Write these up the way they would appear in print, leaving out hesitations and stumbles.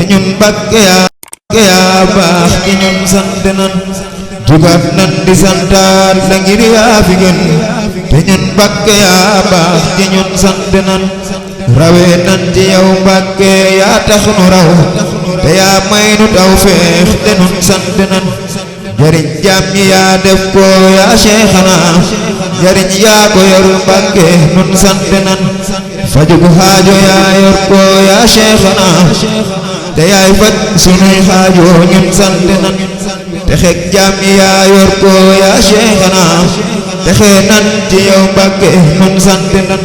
ñun Mbàkke yaa baax ci ñun sant nan jugaat nan di santaat la ngir yaa fi gën te ñun Mbàkke yaa baax ci ñun sant nan rawee nan ci yow Mbàkke yaa tax nu raw te yaa may nu taw feex te nun sant nan jariñ jaam ñi yaa def ko yaa Seexana jariñ yaa ko yor Mbàkke nun sant nan fajugu xaajo yaa yor ko yaa Seexana te yaay faj sunuy xaajo ñun sant nan te xeeg jaam ñi yaa yor ko yaa Seexana te xee nan ci yow Mbàkke nun sant nan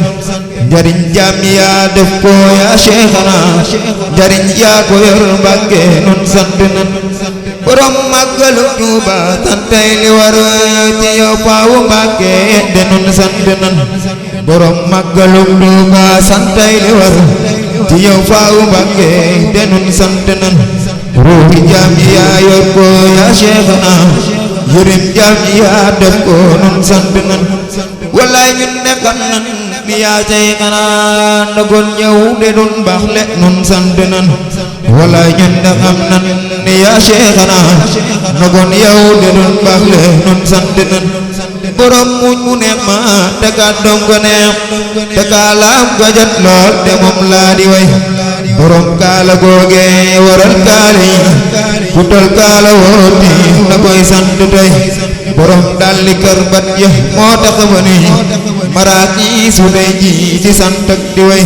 jariñ jaam ñi yaa def ko yaa Seexana jariñ yaa ko yor Mbàkke nun sant nan borom màggalu Tuuba santay li war ci yow faawu Mbàkke de nun sant nan borom màggalu Tuuba santay li war ci yow faawu Mbàkke de nun sant nan ruuxi jaam yi yaa yor ko yaa Seexana yërëm jaam yi yaa def ko nun sant nan wallaay ñun nekkan nan ni yaa Seexana ndogon ñëw de nun baax le nun sant nan wallaay ñun de xam nan ni yaa Seexana ndogon yow de nun baax le nun sant nan borom muñ mu neex ma te kàddoom ko neex te kaalaam ko jot lool te moom laa di way borom kaala googe waral kaala yi ku tol kaala wooti na koy sant tey borom dalli kër bat ya moo tax ba ni maraaki su dey ji di sant ak di way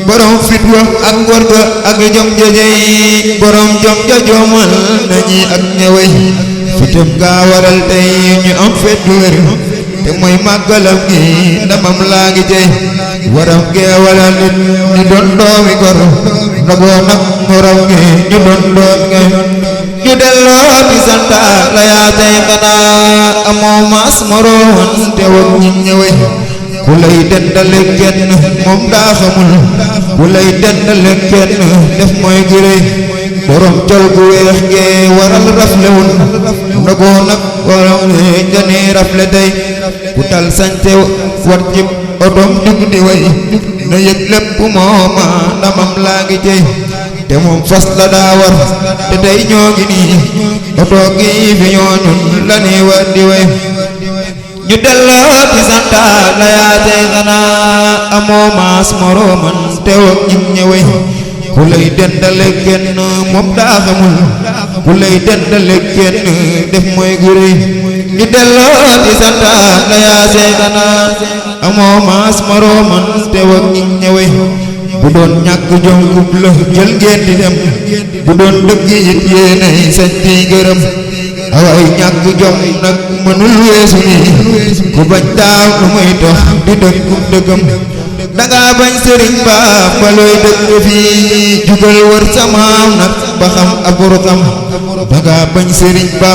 borom fit wa ak ngor ga ak jom jajey borom jom ja jomal na ñi ak ñëwey fitam gaa waral tey ñu am fet du wér te mooy màggalam gi ndamam laa ngi jey waram gee waral nit ñu doon doomi gor ndagoo nag ngoram gi ñu doon doom nge ñu delloo di santaat la yaa Seexana amoo maas moroon te wag ñi ñëwey ku lay dendale kenn moom daa xamul ku lay dendale kenn def mooy gërëy borom col gu weex gee waral raflewul ndagoo nag waram jani rafle tey ku tal sañte war jib otom jug di way na yëg lépp mooma ndamam laa ngi jey te moom fas la daa war te tey ñoo ngi nii oto gi fi ñoo ñun la ni war di way ñu delloo ci santaat la yaa Seexana amoo maas morooman te wag ñim ñëwey ku lay dendale kenn moom daa xamul ku lay dendale kenn def mooy gurey ñu delloo ci santaat la yaa Seexana amoo maas morooman te wag ñim ñëwey bu doon ñàkk jom kub la jël ngeen di dem bu doon dëgg it yéenay sañ di gërëm away ñàkk jom nag mënul weesu nii ku bañ taaw lu muy dox di dëggum dëggam danga bañ sëriñ ba looy dëgg fii jugal wër sa maam nag ba xam aburu xam danga bañ sëriñ ba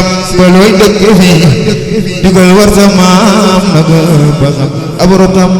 looy dëgg fii jugal wër sa maam nag ba xam aburu xam